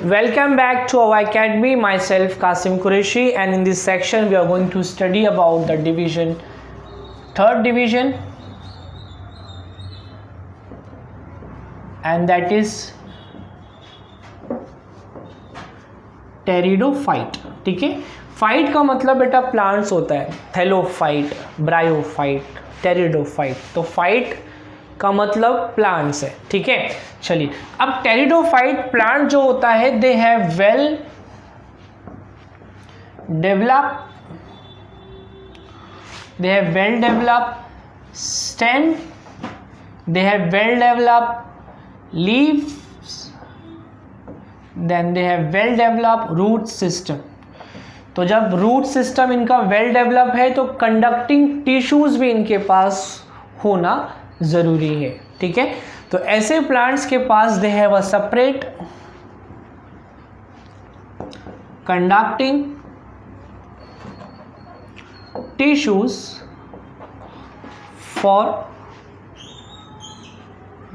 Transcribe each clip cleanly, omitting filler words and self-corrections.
Welcome back to our academy. Myself Qasim Qureshi, and in this section we are going to study about the third division, and that is pteridophyte. ठीक है, fight का मतलब बेटा plants होता है, thallophyte, bryophyte, pteridophyte. तो fight का मतलब प्लांट्स है. ठीक है, चलिए अब टेरिडोफाइट प्लांट जो होता है, दे have well developed stem, they have well developed leaves, then they have well developed root system. तो जब रूट सिस्टम इनका वेल डेवलप है तो कंडक्टिंग टिश्यूज भी इनके पास होना जरूरी है. ठीक है, तो ऐसे प्लांट्स के पास they have a separate conducting tissues for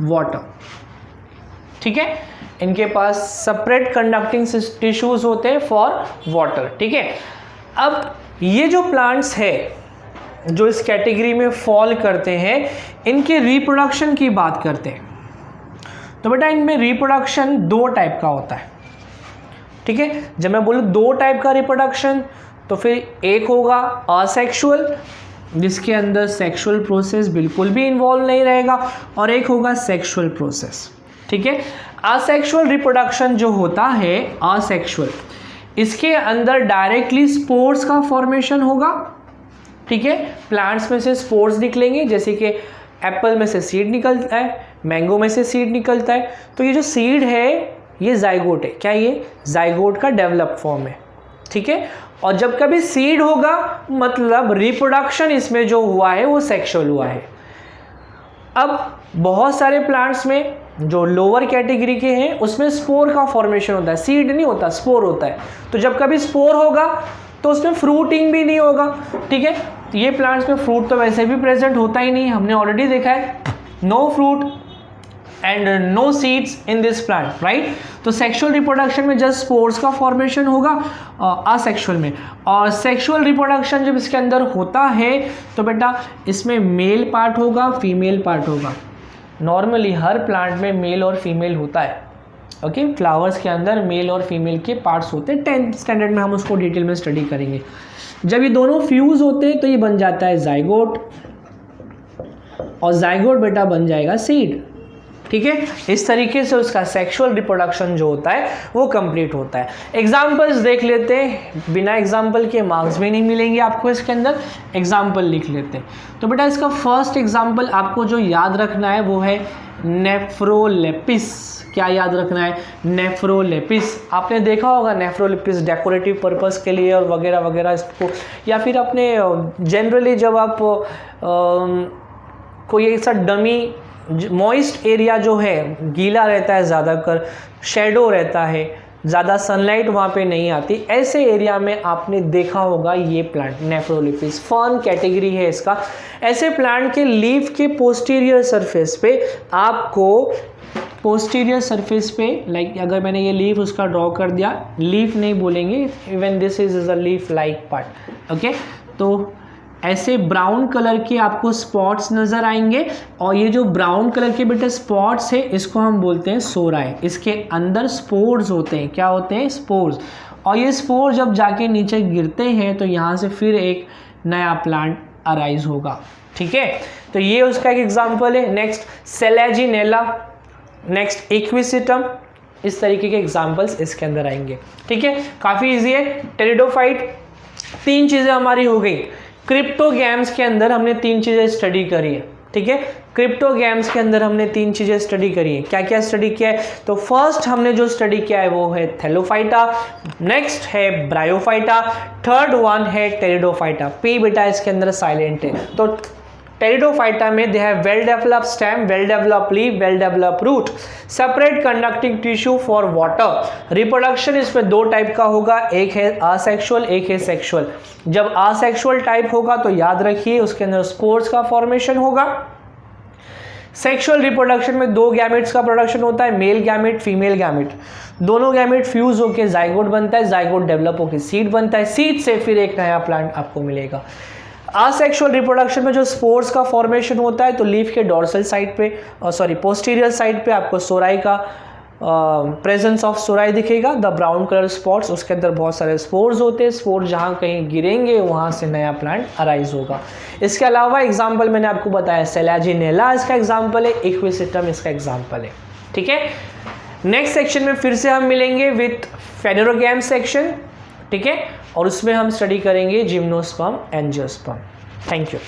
water. ठीक है, इनके पास सेपरेट कंडक्टिंग टिश्यूज होते हैं फॉर वाटर. ठीक है, अब ये जो प्लांट्स है जो इस कैटेगरी में फॉल करते हैं, इनके रिप्रोडक्शन की बात करते हैं. तो बेटा इनमें रिप्रोडक्शन दो टाइप का होता है. ठीक है, जब मैं बोलूँ दो टाइप का रिप्रोडक्शन, तो फिर एक होगा असेक्सुअल, जिसके अंदर सेक्सुअल प्रोसेस बिल्कुल भी इन्वॉल्व नहीं रहेगा, और एक होगा सेक्सुअल प्रोसेस. ठीक है, असेक्सुअल रिप्रोडक्शन जो होता है, असेक्सुअल, इसके अंदर डायरेक्टली स्पोर्स का फॉर्मेशन होगा. ठीक है, प्लांट्स में से स्पोर्स निकलेंगे, जैसे कि एप्पल में से सीड निकलता है, मैंगो में से सीड निकलता है. तो ये जो सीड है ये जाइगोट है. क्या ये जाइगोट का डेवलप फॉर्म है. ठीक है, और जब कभी सीड होगा मतलब रिप्रोडक्शन इसमें जो हुआ है वो सेक्सुअल हुआ है. अब बहुत सारे प्लांट्स में जो लोअर कैटेगरी के हैं उसमें स्पोर का फॉर्मेशन होता है, सीड नहीं होता, स्पोर होता है. तो जब कभी स्पोर होगा तो उसमें फ्रूटिंग भी नहीं होगा. ठीक है, ये प्लांट्स में फ्रूट तो वैसे भी प्रेजेंट होता ही नहीं, हमने ऑलरेडी देखा है. No fruit and no seeds in this plant, right. तो सेक्सुअल रिप्रोडक्शन में जस्ट स्पोर्स का फॉर्मेशन होगा असेक्सुअल में. और सेक्सुअल रिप्रोडक्शन जब इसके अंदर होता है तो बेटा इसमें मेल पार्ट होगा, फीमेल पार्ट होगा. नॉर्मली हर प्लांट में मेल और फीमेल होता है. ओके, फ्लावर्स के अंदर मेल और फीमेल के पार्ट्स होते हैं. 10th स्टैंडर्ड में हम उसको डिटेल में स्टडी करेंगे. जब ये दोनों फ्यूज होते हैं तो ये बन जाता है जाइगोट, और जाइगोट बेटा बन जाएगा सीड. ठीक है, इस तरीके से उसका सेक्सुअल रिप्रोडक्शन जो होता है वो कंप्लीट होता है. एग्जाम्पल्स देख लेते हैं, बिना एग्जाम्पल के मार्क्स भी नहीं मिलेंगे आपको इसके अंदर. एग्जाम्पल लिख लेते हैं. तो बेटा इसका फर्स्ट एग्जाम्पल आपको जो याद रखना है वो है नेफ्रोलेपिस. क्या याद रखना है? नेफ्रोलेपिस. आपने देखा होगा नेफ्रोलेपिस डेकोरेटिव पर्पस के लिए और वगैरह वगैरह इसको, या फिर अपने जनरली जब आप कोई ऐसा डमी मॉइस्ट एरिया जो है, गीला रहता है, ज़्यादातर शेडो रहता है, ज़्यादा सनलाइट वहाँ पे नहीं आती, ऐसे एरिया में आपने देखा होगा ये प्लांट नेफ्रोलिपिस. फर्न कैटेगरी है इसका. ऐसे प्लांट के लीफ के पोस्टीरियर सरफेस पे आपको, पोस्टीरियर सरफेस पे, लाइक अगर मैंने ये लीफ उसका ड्रॉ कर दिया, लीफ नहीं बोलेंगे, even this is a leaf like part. Okay, तो ऐसे ब्राउन कलर के आपको स्पॉट्स नज़र आएंगे, और ये जो ब्राउन कलर के बेटे स्पॉट्स है इसको हम बोलते हैं सोराई. इसके अंदर स्पोर्स होते हैं. क्या होते हैं? स्पोर्स. और ये स्पोर जब जाके नीचे गिरते हैं तो यहाँ से फिर एक नया प्लांट अराइज होगा. ठीक है, तो ये उसका एक एग्जाम्पल है. नेक्स्ट सेलेजिनेला, नेक्स्ट इक्विसिटम, इस तरीके के एग्जाम्पल्स इसके अंदर आएंगे. ठीक है, काफ़ी ईजी है. टेरिडोफाइट, तीन चीज़ें हमारी हो गई. क्रिप्टोगैम्स के अंदर हमने तीन चीज़ें स्टडी करी है. ठीक है, क्रिप्टोगैम्स के अंदर हमने तीन चीज़ें स्टडी करी है. क्या क्या स्टडी किया है? तो फर्स्ट हमने जो स्टडी किया है वो है थैलोफाइटा, नेक्स्ट है ब्रायोफाइटा, थर्ड वन है टेरिडोफाइटा. पी बेटा इसके अंदर साइलेंट है. तो टेरिडोफाइटा में they have well developed stem, well developed leaf, well developed root, separate conducting tissue for water. Reproduction इसमें दो टाइप का होगा, एक है असेक्सुअल, एक है सेक्सुअल. जब असेक्सुअल टाइप होगा तो याद रखिए उसके अंदर स्पोर्स का फॉर्मेशन होगा. सेक्सुअल रिप्रोडक्शन में 2 गैमेट्स का प्रोडक्शन होता है, मेल गैमेट, फीमेल गैमेट। दोनों गैमेट फ्यूज होकर जाइगोट बनता है, जाइगोट डेवलप होकर सीड बनता है, सीड से फिर एक नया प्लांट आपको मिलेगा। असेक्सुअल रिप्रोडक्शन में जो स्पोर्स का फॉर्मेशन होता है, तो लीफ के डोर्सल साइड पे पोस्टीरियर साइड पे आपको सोराई का प्रेजेंस ऑफ सोराई दिखेगा, द ब्राउन कलर स्पॉट्स, उसके अंदर बहुत सारे स्पोर्स होते हैं। स्पोर जहाँ कहीं गिरेंगे वहाँ से नया प्लांट अराइज होगा। इसके अलावा एग्जाम्पल मैंने आपको बताया, सेलाजिनेला इसका एग्जाम्पल है, इक्विसिटम इसका एग्जाम्पल है। ठीक है, नेक्स्ट सेक्शन में फिर से हम मिलेंगे विथ फेनेरोगैम सेक्शन। ठीक है, और उसमें हम स्टडी करेंगे जिम्नोस्पर्म, एंजियोस्पर्म। Thank you.